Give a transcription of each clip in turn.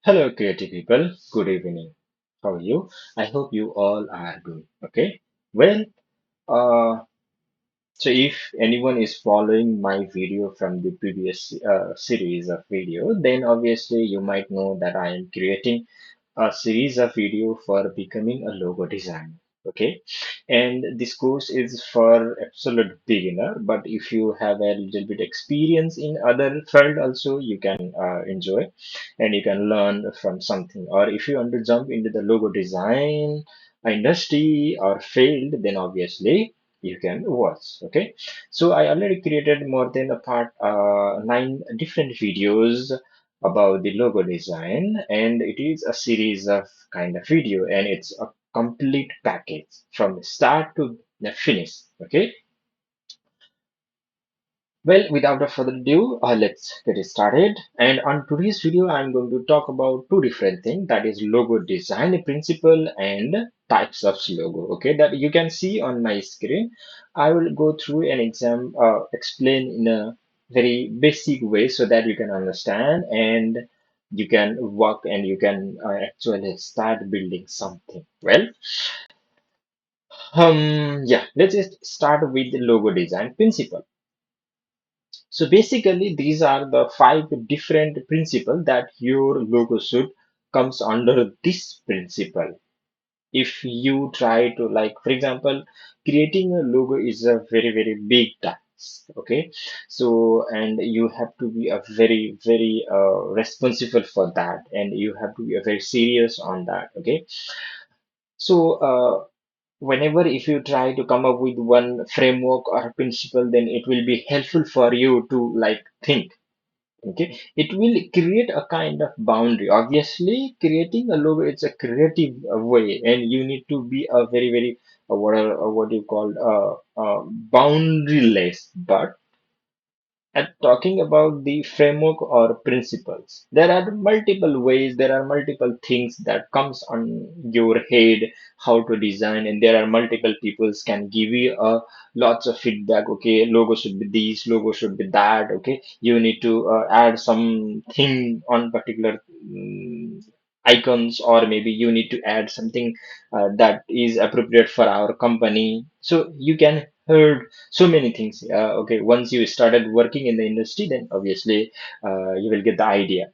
Hello, creative people. Good evening. How are you? I hope you all are good. Okay. Well, uh, so if anyone is following my video from the previous series of video, then obviously you might know that I am creating a series of video for becoming a logo designer. Okay, and this course is for absolute beginner, but if you have a little bit experience in other field also, you can enjoy and you can learn from something. Or if you want to jump into the logo design industry or field, then obviously you can watch. Okay, so I already created more than apart 9 different videos about the logo design, and it is a series of kind of video, and it's a complete package from start to the finish. Okay, well, without a further ado, let's get it started. And on today's video, I'm going to talk about two different things, that is logo design principle and types of logo. Okay, that you can see on my screen. I will go through an exam, explain in a very basic way so that you can understand and you can work and you can actually start building something. Well, yeah, let's just start with the logo design principle. So basically, these are the 5 different principles that your logo should comes under this principle. If you try to, like, for example, creating a logo is a very big task. Okay, so and you have to be a very responsible for that, and you have to be a very serious on that. Okay, so whenever if you try to come up with one framework or principle, then it will be helpful for you to like think. Okay, it will create a kind of boundary. Obviously, creating a logo it's a creative way, and you need to be a very what you call boundaryless. But and talking about the framework or principles, there are multiple ways, there are multiple things that comes on your head how to design, and there are multiple peoples can give you lots of feedback. Okay, logo should be this, logo should be that. Okay, you need to add something on particular icons, or maybe you need to add something that is appropriate for our company. So you can heard so many things. Okay, once you started working in the industry, then obviously you will get the idea.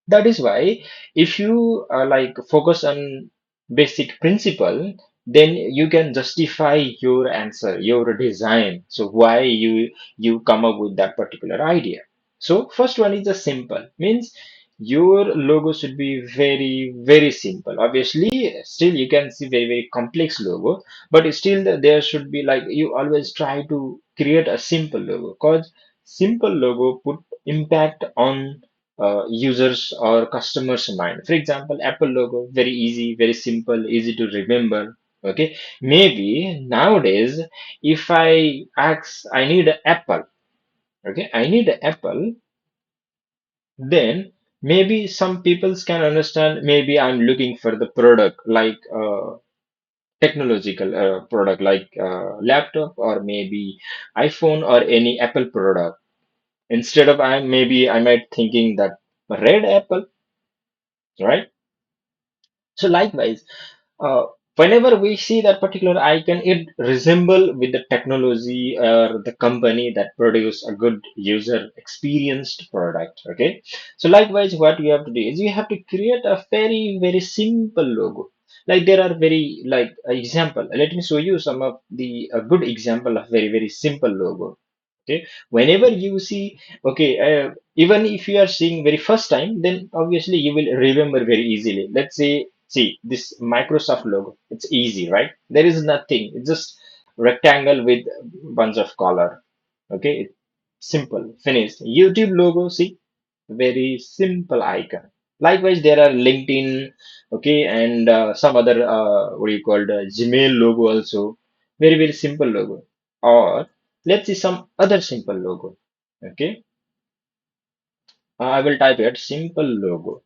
That is why if you like focus on basic principle, then you can justify your answer, your design. So why you come up with that particular idea. So first one is a simple, means your logo should be very simple. Obviously, still you can see very complex logo, but still there should be like you always try to create a simple logo, because simple logo put impact on users or customers mind. For example, Apple logo, very easy, very simple, easy to remember. Okay, maybe nowadays if I ask, I need an apple. Okay, I need an apple, then maybe some people can understand. Maybe I'm looking for the product like technological product like laptop, or maybe iPhone, or any Apple product. Instead of I might thinking that red apple, right? So likewise, uh, whenever we see that particular icon, it resemble with the technology or the company that produce a good user experienced product. Okay. So likewise, what you have to do is you have to create a very simple logo. Like there are very like example. Let me show you some of the a good example of very simple logo. Okay, whenever you see, okay, even if you are seeing very first time, then obviously you will remember very easily. Let's say, see this Microsoft logo. It's easy, right? There is nothing. It's just rectangle with bunch of color. Okay, it's simple, finished. YouTube logo, see, very simple icon. Likewise, there are LinkedIn, okay, and some other what do you call the Gmail logo also. Very simple logo. Or let's see some other simple logo. Okay, I will type it simple logo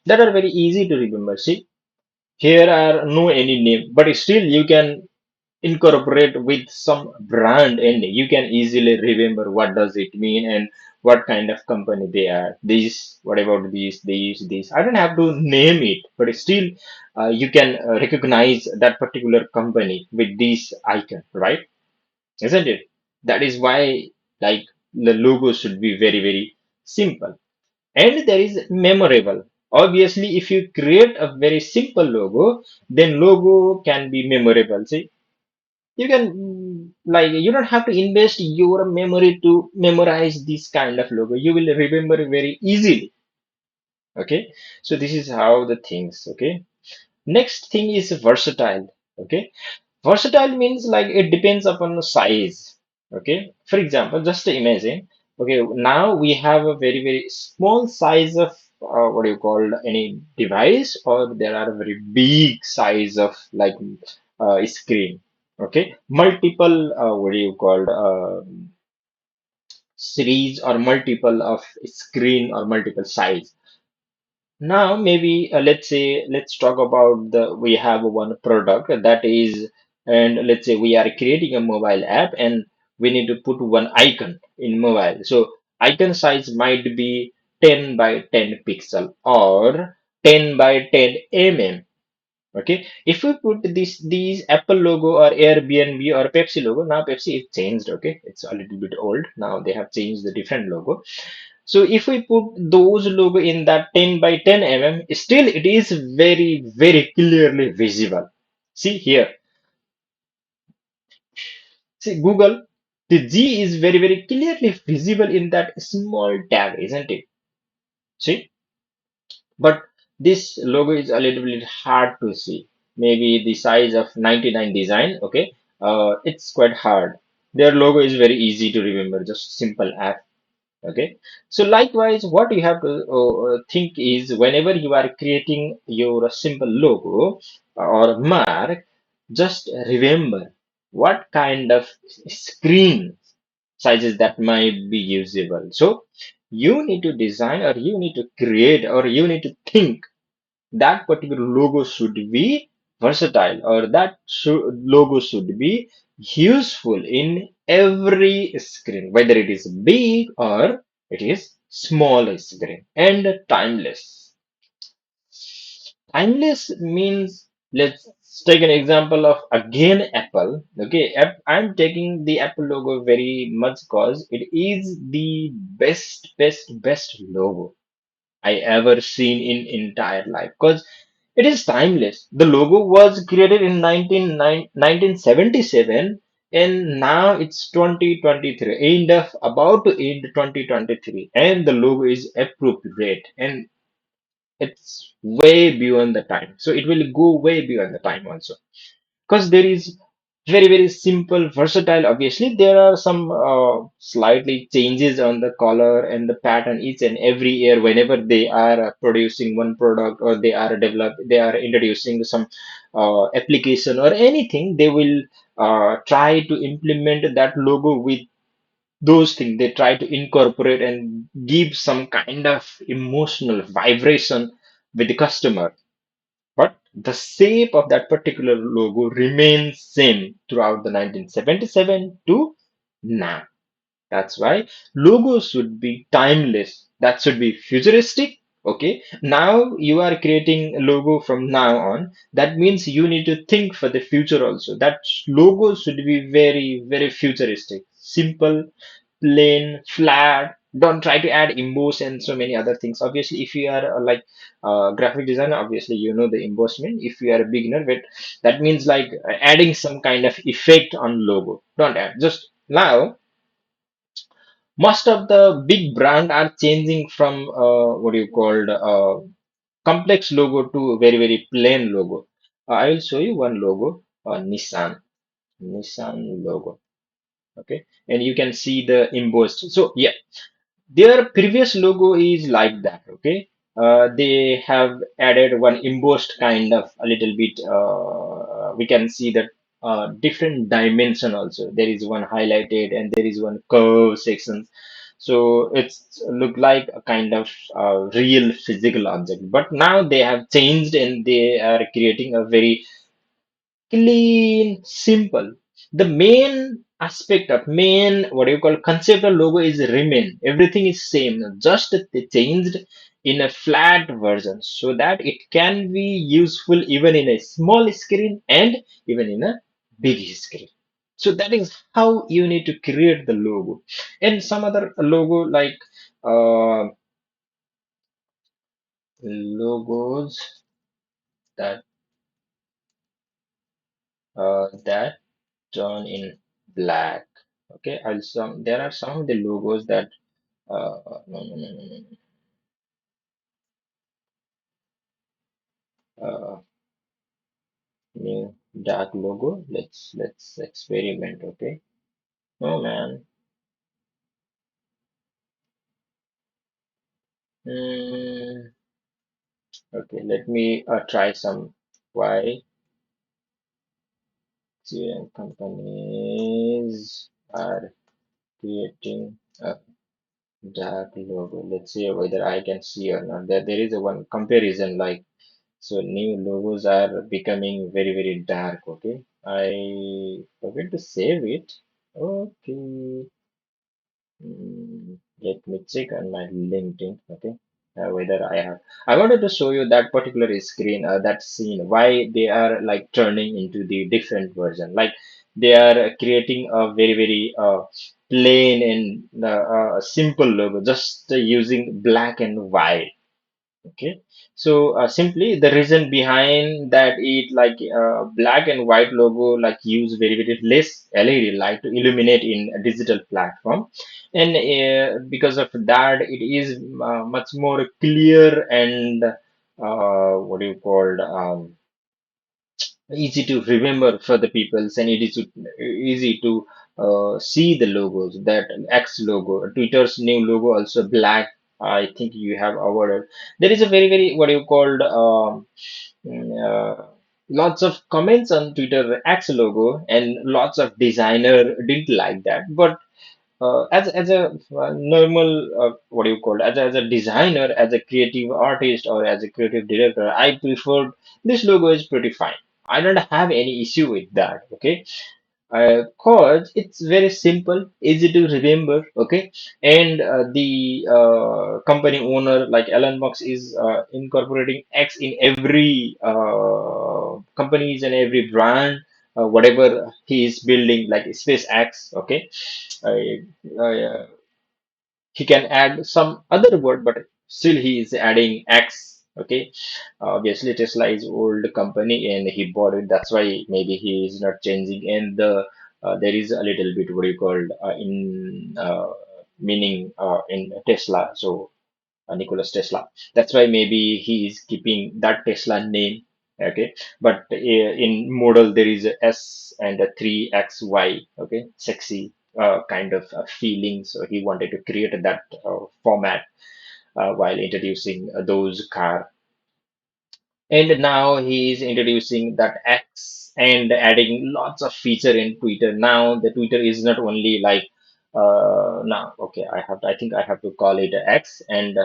that are very easy to remember. See, here are no any name, but still you can incorporate with some brand, and you can easily remember what does it mean and what kind of company they are. This, what about this? I don't have to name it, but still, you can recognize that particular company with this icon, right? Isn't it? That is why, like, the logo should be very, very simple. And there is memorable. Obviously, if you create a very simple logo, then logo can be memorable. See, you can like you don't have to invest your memory to memorize this kind of logo. You will remember very easily. Okay, so this is how the things. Okay, next thing is versatile. Okay, versatile means like it depends upon the size. Okay, for example, just imagine. Okay, now we have a very very small size of what do you call any device, or there are very big size of like screen. Okay, multiple what do you call series or multiple of screen or multiple size. Now, maybe let's talk about the we have one product that is, and let's say we are creating a mobile app and we need to put one icon in mobile. So icon size might be 10 by 10 pixel or 10 by 10 mm. Okay, if we put these Apple logo or Airbnb or Pepsi logo, now Pepsi is changed. Okay, it's a little bit old. Now they have changed the different logo. So if we put those logo in that 10 by 10 still it is very, very clearly visible. See here, see Google, the G is very, very clearly visible in that small tag, isn't it? See, but this logo is a little bit hard to see. Maybe the size of 99 design, okay, it's quite hard. Their logo is very easy to remember, just simple app. Okay, so likewise, what you have to think is whenever you are creating your simple logo or mark, just remember what kind of screen sizes that might be usable. So you need to design or you need to create or you need to think that particular logo should be versatile or that logo should be useful in every screen, whether it is big or it is small screen, and timeless. Timeless means, let's take an example of again Apple. Okay, I'm taking the Apple logo very much because it is the best logo I ever seen in entire life because it is timeless. The logo was created in 1977 and now it's 2023, end of about to end 2023 and the logo is appropriate and it's way beyond the time. So it will go way beyond the time also because there is very very simple versatile. Obviously there are some slightly changes on the color and the pattern each and every year whenever they are producing one product or they are introducing some application or anything, they will try to implement that logo with those things. They try to incorporate and give some kind of emotional vibration with the customer, but the shape of that particular logo remains same throughout the 1977 to now. That's why logos should be timeless. That should be futuristic. Okay. Now you are creating a logo from now on. That means you need to think for the future also. That logo should be very, very futuristic. Simple, plain, flat. Don't try to add emboss and so many other things. Obviously, if you are like graphic designer, obviously you know the embossment. If you are a beginner, but that means like adding some kind of effect on logo. Don't add. Just now most of the big brand are changing from what do you call complex logo to very very plain logo. I will show you one logo, Nissan logo. Okay, and you can see the embossed. So yeah, their previous logo is like that. Okay, they have added one embossed kind of a little bit. We can see that different dimension also. There is one highlighted and there is one curve section. So it's look like a kind of real physical object. But now they have changed and they are creating a very clean, simple. The main aspect of main what do you call concept of logo is remain. Everything is same, just they changed in a flat version so that it can be useful even in a small screen and even in a big screen. So that is how you need to create the logo. And some other logo like uh, logos that that turn in black. Okay, I'll some there are some of the logos that no, no, no, no, no. New dark logo. Let's experiment. Okay. Oh man. Hmm. Okay. Let me try some. Why companies are creating a dark logo? Let's see whether I can see or not. There is a one comparison like so new logos are becoming very dark. Okay. I forget to save it. Okay. Let me check on my LinkedIn. Okay, whether I have. I wanted to show you that particular screen, that scene, why they are like turning into the different version. Like they are creating a very plain and simple logo, just using black and white. Okay, so simply the reason behind that it like black and white logo like use very less LED light to illuminate in a digital platform, and because of that it is much more clear and what do you call easy to remember for the peoples, and it is easy to see the logos. That X logo, Twitter's new logo, also black. I think you have awarded. There is a very what you called mm, uh, lots of comments on Twitter X logo, and lots of designer didn't like that. But as a normal what do you call as a designer, as a creative artist, or as a creative director, I prefer this logo is pretty fine. I don't have any issue with that. Okay, cause it's very simple, easy to remember. Okay, and the company owner like Elon Musk is incorporating X in every companies and every brand, whatever he is building, like SpaceX. Okay, I, he can add some other word, but still he is adding X. Okay, obviously Tesla is old company and he bought it. That's why maybe he is not changing. And there is a little bit what you called in meaning in Tesla. So Nicholas Tesla. That's why maybe he is keeping that Tesla name. Okay, but in model there is a S and a 3XY. Okay, sexy kind of feeling. So he wanted to create that format while introducing those car. And now he is introducing that X and adding lots of feature in Twitter. Now the Twitter is not only like now okay I think I have to call it a X, and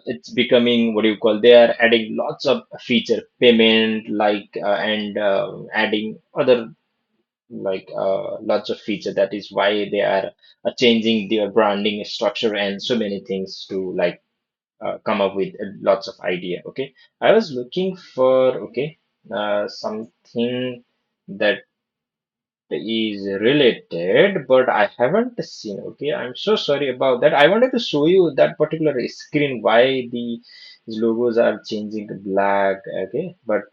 it's becoming what do you call, they are adding lots of feature payment like and adding other like lots of feature. That is why they are changing their branding structure and so many things to like come up with lots of idea. Okay, I was looking for okay something that is related, but I haven't seen. Okay, I'm so sorry about that. I wanted to show you that particular screen why the these logos are changing to black. Okay, but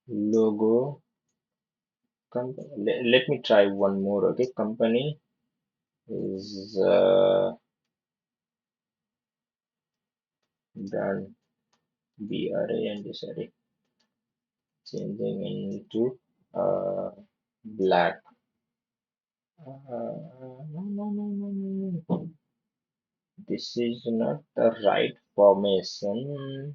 logo let me try one more. Okay, company is brand BRA and sorry changing into black. No. This is not the right formation.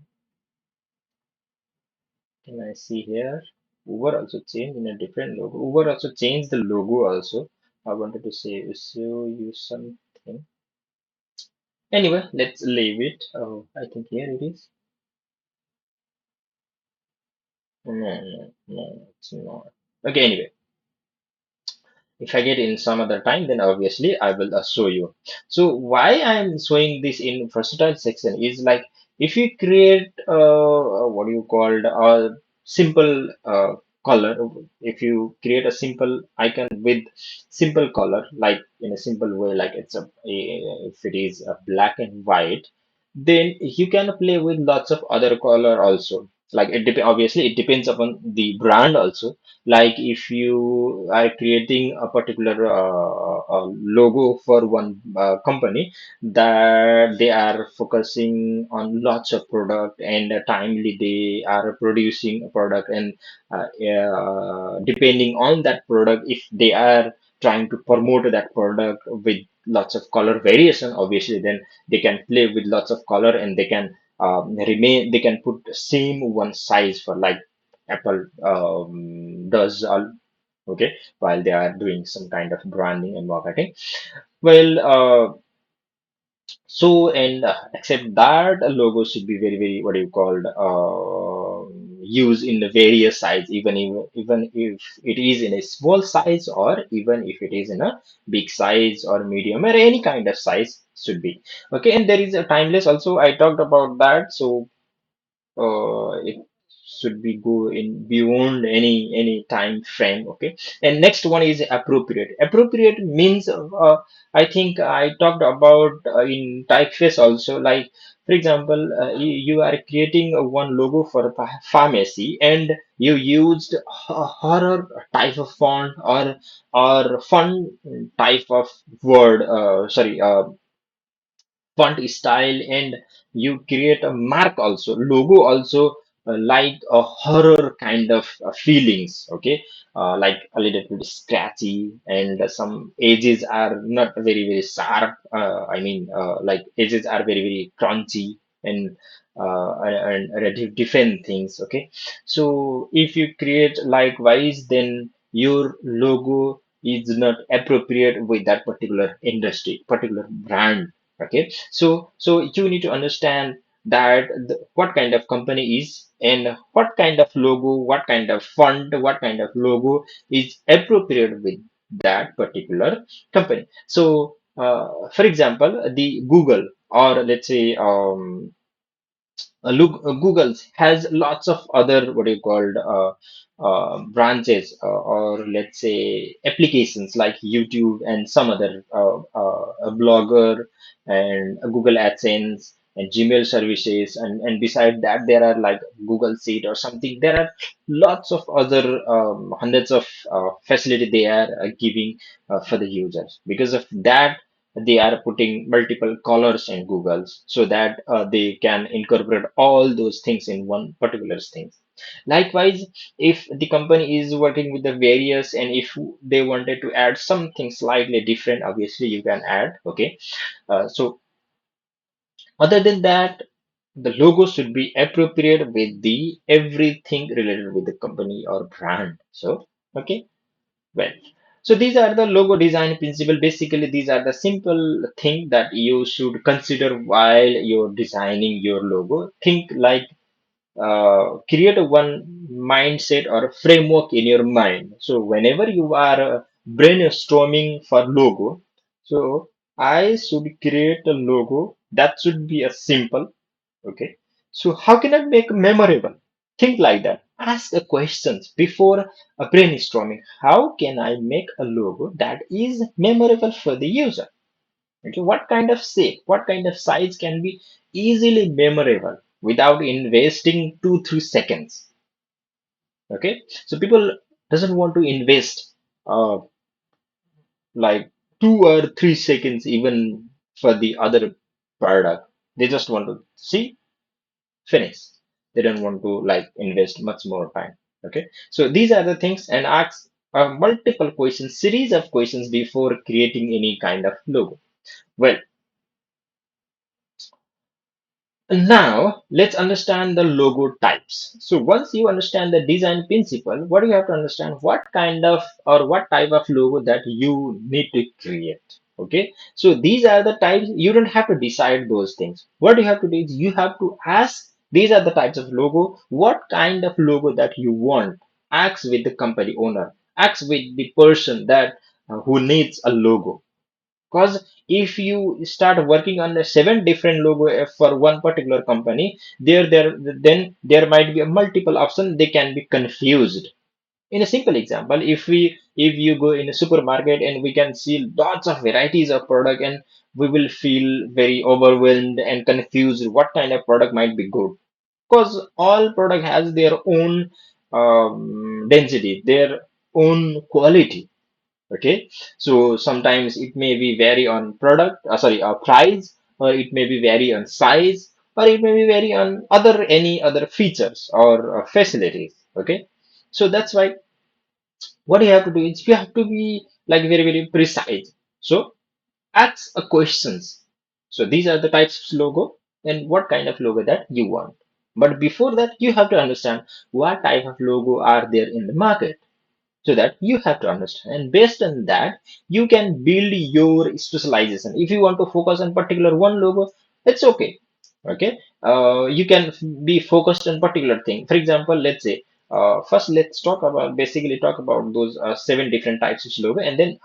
Can I see here? Uber also changed in a different logo. Uber also changed the logo also. I wanted to say show you something. Anyway, let's leave it. Oh, I think here it is. No, it's not. Okay, anyway, if I get in some other time, then obviously I will show you. So why I'm showing this in versatile section is like if you create what do you call a simple color, if you create a simple icon with simple color, like in a simple way, like if it is a black and white, then you can play with lots of other color also. Like obviously it depends upon the brand also, like if you are creating a particular logo for one company that they are focusing on lots of product and timely they are producing a product, and depending on that product, if they are trying to promote that product with lots of color variation, obviously then they can play with lots of color, and they can they can put same one size for like Apple does all, okay, while they are doing some kind of branding and marketing. Well, so and except that a logo should be very very what do you call used in the various size, even if it is in a small size or even if it is in a big size or medium or any kind of size should be okay. And there is a timeless also, I talked about that. So it should be go in beyond any time frame, okay. And next one is appropriate. Appropriate means I think I talked about in typeface also, like for example you are creating one logo for a pharmacy and you used a horror type of font or fun type of word sorry font style, and you create a mark also logo also like a horror kind of feelings, okay, like a little bit scratchy and some edges are not very very sharp, I mean like edges are very very crunchy and different things, okay. So if you create likewise, then your logo is not appropriate with that particular industry, particular brand. Okay, so you need to understand that what kind of company is and what kind of logo, what kind of font, what kind of logo is appropriate with that particular company. So for example the Google, or let's say look, Google has lots of other what you called branches, or let's say applications like YouTube and some other a blogger and Google AdSense and Gmail services, and beside that there are like Google Sheet or something. There are lots of other hundreds of facility they are giving for the users. Because of that, they are putting multiple colors in Google's so that they can incorporate all those things in one particular thing. Likewise, if the company is working with the various, and if they wanted to add something slightly different, obviously you can add, okay. So other than that, the logo should be appropriate with the everything related with the company or brand. So okay. Well, so these are the logo design principle. Basically, these are the simple thing that you should consider while you're designing your logo. Think like create a one mindset or a framework in your mind. So whenever you are brainstorming for logo, so I should create a logo that should be a simple. Okay. So how can I make memorable? Think like that. Ask the questions before a brainstorming. How can I make a logo that is memorable for the user? Okay. What kind of shape, what kind of size can be easily memorable without investing 2 3 seconds? Okay. So people doesn't want to invest uh, like 2 or 3 seconds even for the other product. They just want to see, finish. They don't want to like invest much more time. Okay, so these are the things, and ask multiple questions, series of questions before creating any kind of logo. Well, now let's understand the logo types. So once you understand the design principle, what do you have to understand? What kind of or what type of logo that you need to create. Okay, so these are the types. You don't have to decide those things. What you have to do is you have to ask These are the types of logo. What kind of logo that you want? Ask with the company owner. Ask with the person that who needs a logo. Because if you start working on the seven different logo for one particular company, then there might be a multiple option. They can be confused. In a simple example, if you go in a supermarket and we can see lots of varieties of product, and we will feel very overwhelmed and confused what kind of product might be good, because all product has their own density, their own quality. Okay, so sometimes it may be vary on product, sorry, price, or it may be vary on size, or it may be vary on other any other features or facilities. Okay, so that's why what you have to do is you have to be like very very precise. So ask a questions. So these are the types of logo and what kind of logo that you want. But before that, you have to understand what type of logo are there in the market, so that you have to understand, and based on that you can build your specialization. If you want to focus on particular one logo, it's okay. Okay, you can be focused on particular thing. For example, let's say, first let's talk about, basically talk about those seven different types of logo, and then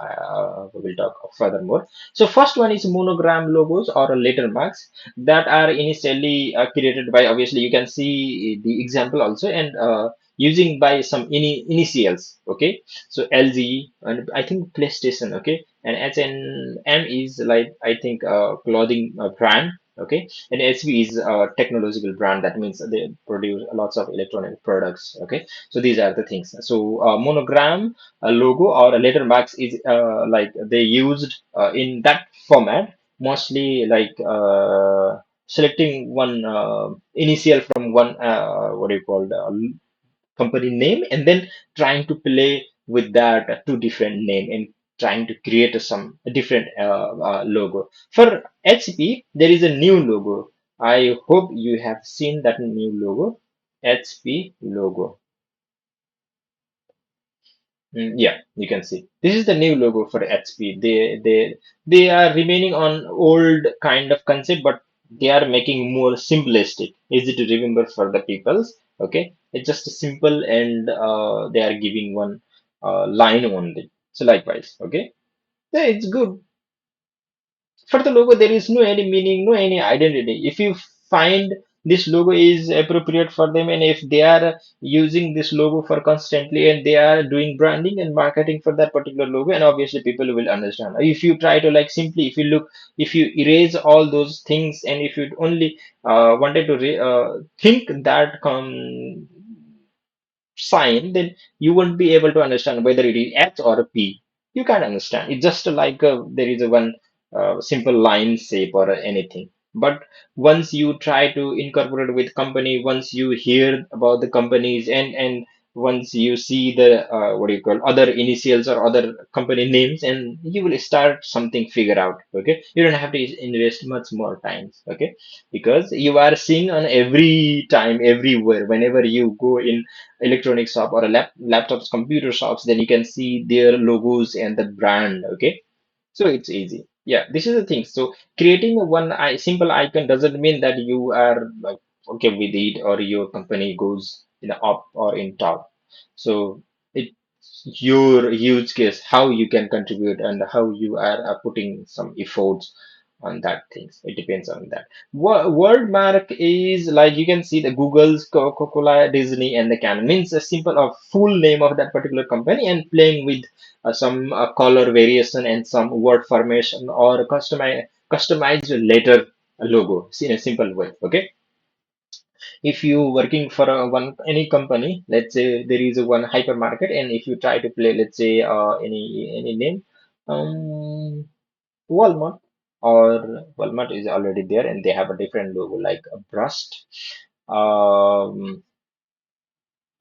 we will talk furthermore. So first one is monogram logos or letter marks that are initially created by, obviously you can see the example also, and using by some initials. Okay, so LG, and I think PlayStation. Okay, and HNM is like, I think, clothing brand. Okay, and HV is a technological brand, that means they produce lots of electronic products. Okay, so these are the things. So monogram, a logo or a letter marks is like they used in that format, mostly like selecting one initial from one, what do you call, company name, and then trying to play with that two different name and trying to create some different logo. For HP, there is a new logo. I hope you have seen that new logo, HP logo. Yeah, you can see this is the new logo for HP. They are remaining on old kind of concept, but they are making more simplistic, easy to remember for the peoples. Okay, it's just simple, and they are giving one line only. So likewise, okay, yeah, it's good. For the logo, there is no any meaning, no any identity. If you find this logo is appropriate for them, and if they are using this logo for constantly, and they are doing branding and marketing for that particular logo, and obviously people will understand. If you try to like simply, if you look, if you erase all those things, and if you only wanted to think that sign, then you won't be able to understand whether it is H or a P. You can't understand. It's just like there is a one simple line shape or anything. But once you try to incorporate with company, once you hear about the companies, and once you see the what do you call, other initials or other company names, and you will start something figure out. Okay, you don't have to invest much more time. Okay, because you are seeing on every time, everywhere, whenever you go in electronic shop or a laptops, computer shops, then you can see their logos and the brand. Okay, so it's easy. Yeah, this is the thing. So creating a simple icon doesn't mean that you are like okay with it, or your company goes in the up or in top. So it's your huge case how you can contribute and how you are putting some efforts on that things. It depends on that. Word mark is like you can see the Google's, Coca-Cola, Disney, and the Canon means a simple of full name of that particular company, and playing with some color variation and some word formation or customized letter logo in a simple way. Okay, if you working for one any company, let's say there is a one hypermarket, and if you try to play, let's say, any name, um Walmart, or Walmart is already there and they have a different logo like a brust, um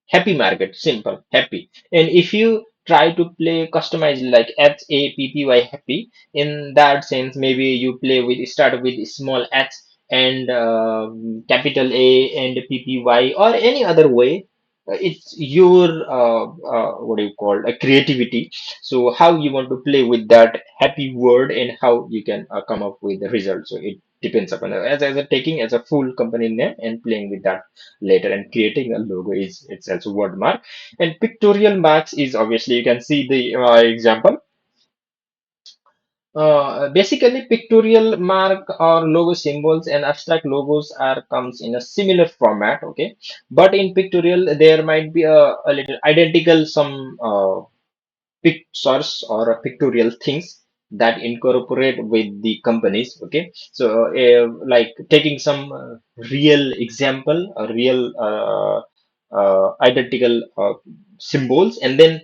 happy market, simple, happy. And if you try to play customize like HAPPY, happy, in that sense, maybe you play with, start with small h and capital A and PPY, or any other way. It's your what do you call, a creativity. So how you want to play with that happy word, and how you can come up with the result. So it depends upon as a taking as a full company name and playing with that later and creating a logo is itself a word mark. And pictorial marks is obviously you can see the example. Basically, pictorial mark or logo symbols and abstract logos are comes in a similar format. Okay, but in pictorial there might be a little identical some pictures or pictorial things that incorporate with the companies. Okay, so like taking some real example, a real identical symbols, and then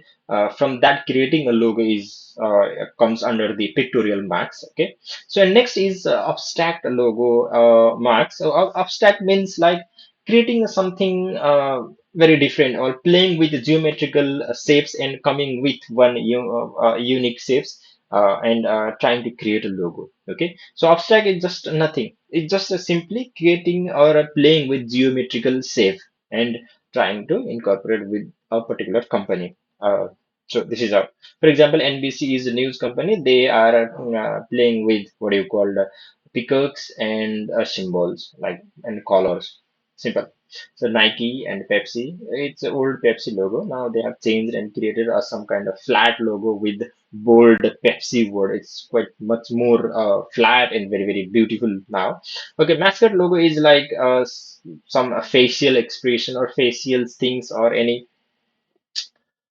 from that creating a logo is comes under the pictorial marks. Okay, so next is abstract logo marks. So abstract means like creating something very different or playing with geometrical shapes and coming with one unique shapes and trying to create a logo. Okay, so abstract is just nothing, it's just simply creating or playing with geometrical shape and trying to incorporate with a particular company. So this is how, for example, NBC is a news company. They are playing with what do you call peacocks and symbols like and colors. Simple. So Nike and Pepsi, it's an old Pepsi logo. Now they have changed and created some kind of flat logo with bold Pepsi word. It's quite much more flat and very very beautiful now. Okay, mascot logo is like some facial expression or facial things or any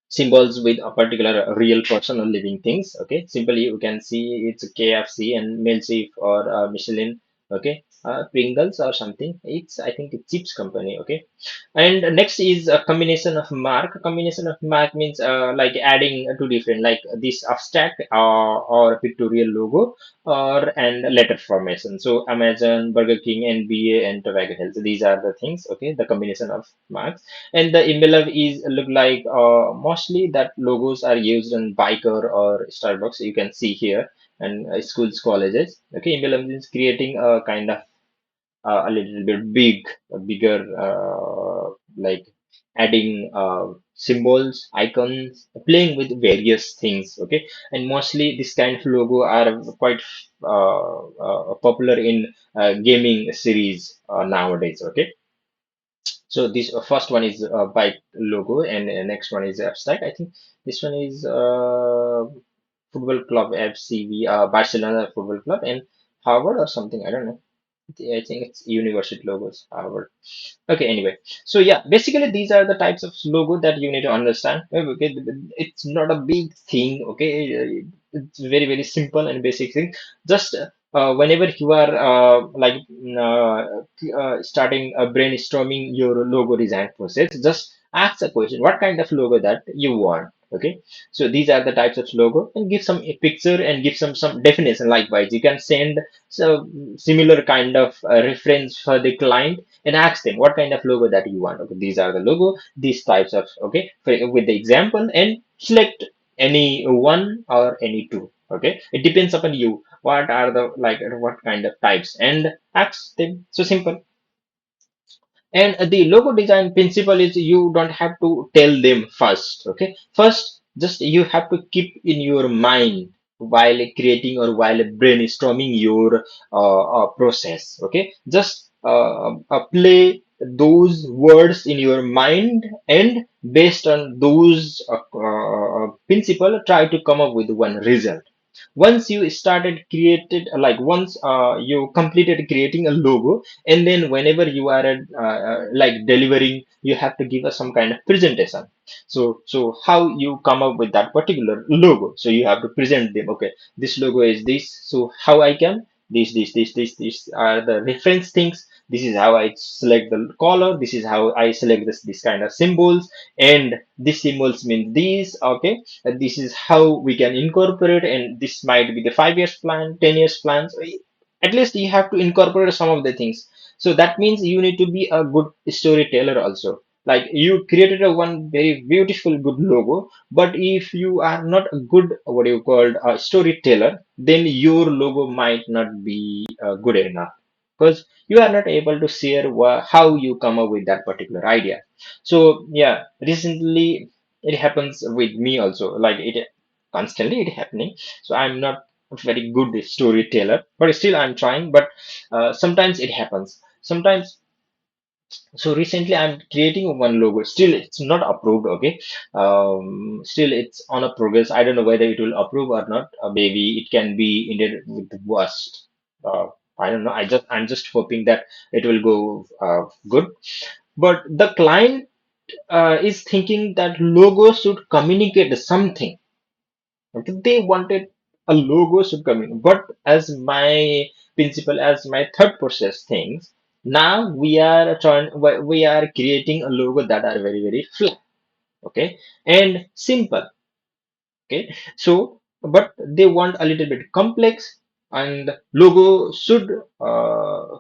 symbols with a particular real person or living things. Okay, simply you can see it's a KFC and Milchif or Michelin. Okay, Pringles or something. It's I think a chips company. Okay, and next is a combination of mark. Combination of mark means like adding two different like this abstract or pictorial logo or and letter formation. So Amazon, Burger King, NBA, and Tobacco Health. These are the things. Okay, the combination of marks. And the emblem is look like mostly that logos are used in biker or Starbucks. You can see here and schools, colleges. Okay, emblem is creating a kind of a little bit bigger, like adding symbols, icons, playing with various things. Okay, and mostly this kind of logo are quite popular in gaming series nowadays. Okay, so this first one is bike logo, and next one is abstract. I think this one is Football Club FCV, Barcelona Football Club, and Harvard or something. I don't know. I think it's university logos, Harvard. Okay, anyway. So yeah, basically these are the types of logo that you need to understand. Okay, it's not a big thing. Okay, it's very very simple and basic thing. Just whenever you are starting brainstorming your logo design process, just ask a question: what kind of logo that you want? Okay, so these are the types of logo, and give some a picture and give some definition. Likewise, you can send so similar kind of reference for the client and ask them what kind of logo that you want. Okay, these are the logo, these types of okay with the example, and select any one or any two. Okay, it depends upon you. What are the like what kind of types and ask them. So simple. And the logo design principle is you don't have to tell them first. Okay, first just you have to keep in your mind while creating or while brainstorming your process. Okay, just play those words in your mind and based on those principle try to come up with one result. Once you started created like once you completed creating a logo, and then whenever you are like delivering, you have to give us some kind of presentation. So how you come up with that particular logo, so you have to present them. Okay, this logo is this, so how I can this are the reference things, this is how I select the color, this is how I select this kind of symbols, and these symbols mean these. Okay, this is how we can incorporate, and this might be the 5 years plan, 10 years plans. At least you have to incorporate some of the things. So that means you need to be a good storyteller also. Like you created a one very beautiful good logo, but if you are not a good what do you call a storyteller, then your logo might not be good enough because you are not able to share how you come up with that particular idea. So yeah, recently it happens with me also, like it constantly it happening. So I'm not a very good storyteller, but still I'm trying. But sometimes it happens. Sometimes, so recently I'm creating one logo. Still, it's not approved. Okay, still it's on a progress. I don't know whether it will approve or not. Maybe it can be ended with the worst. Uh, I don't know. I'm just hoping that it will go good. But the client is thinking that logo should communicate something. Okay, they wanted a logo should come in. But as my principal, as my third process things, now we are creating a logo that are very, very flat, okay, and simple. Okay, so but they want a little bit complex, and logo should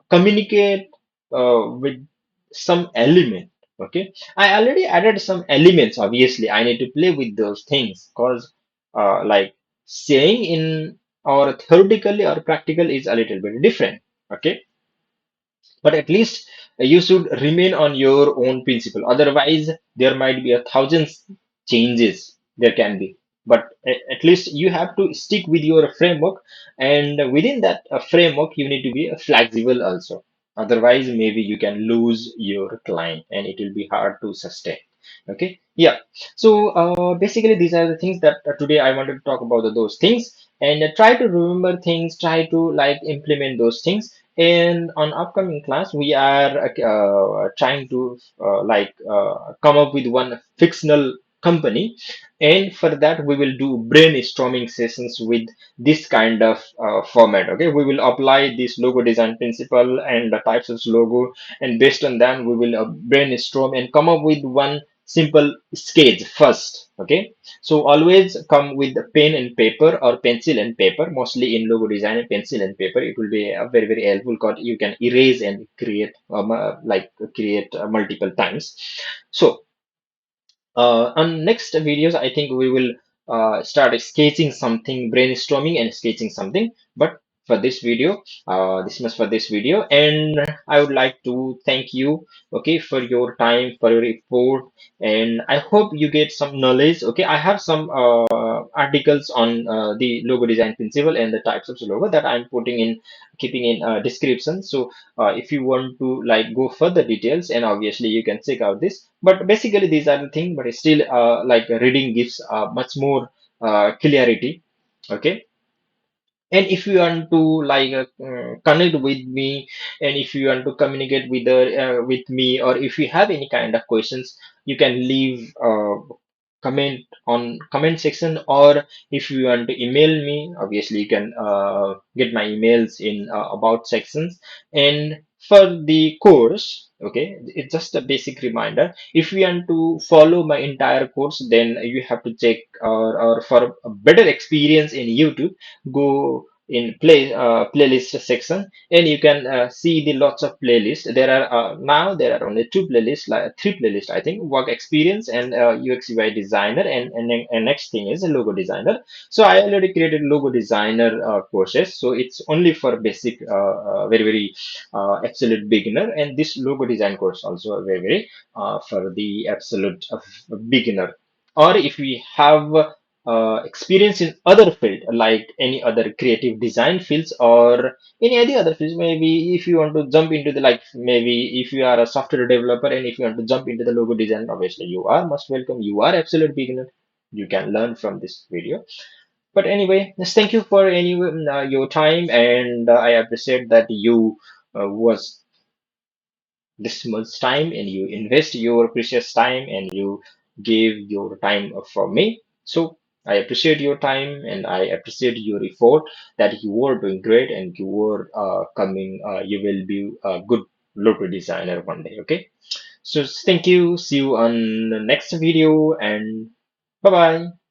communicate with some element. Okay, I already added some elements. Obviously, I need to play with those things because, like saying in or theoretically or practical is a little bit different. Okay, but at least you should remain on your own principle, otherwise there might be a thousand changes there can be, but at least you have to stick with your framework, and within that framework you need to be flexible also, otherwise maybe you can lose your client and it will be hard to sustain. Okay, yeah. So basically these are the things that today I wanted to talk about, those things, and try to remember things, try to like implement those things. And on upcoming class, we are trying to come up with one fictional company, and for that we will do brainstorming sessions with this kind of format. Okay, we will apply this logo design principle and the types of logo, and based on that we will brainstorm and come up with one simple sketch first. Okay, so always come with the pen and paper or pencil and paper. Mostly in logo design, pencil and paper. It will be very, very helpful because you can erase and create create multiple times. So on next videos, I think we will start sketching something, brainstorming and sketching something. But for this video, this much for this video, and I would like to thank you, okay, for your time, for your effort, and I hope you get some knowledge. Okay, I have some articles on the logo design principle and the types of logo that I'm putting in, keeping in description. So if you want to like go further details, and obviously you can check out this, but basically these are the thing, but still like reading gives much more clarity. Okay, and if you want to like connect with me, and if you want to communicate with me, or if you have any kind of questions, you can leave comment on comment section, or if you want to email me, obviously you can get my emails in about sections. And for the course, okay, it's just a basic reminder, if you want to follow my entire course, then you have to check, or for a better experience in YouTube, go in playlist section, and you can see the lots of playlists. There are now there are only two playlists, like three playlists I think: work experience and UX UI designer, and next thing is a logo designer. So I already created logo designer courses, so it's only for basic very, very absolute beginner, and this logo design course also very, very for the absolute beginner. Or if we have experience in other field, like any other creative design fields or any other fields, maybe if you want to jump into the, like maybe if you are a software developer and if you want to jump into the logo design, obviously you are most welcome, you are absolute beginner, you can learn from this video. But anyway, just thank you for your time, and I appreciate that you was this much time, and you invest your precious time, and you gave your time for me. So I appreciate your time, and I appreciate your effort, that you were doing great, and you were you will be a good logo designer one day. Okay. So thank you. See you on the next video, and bye bye.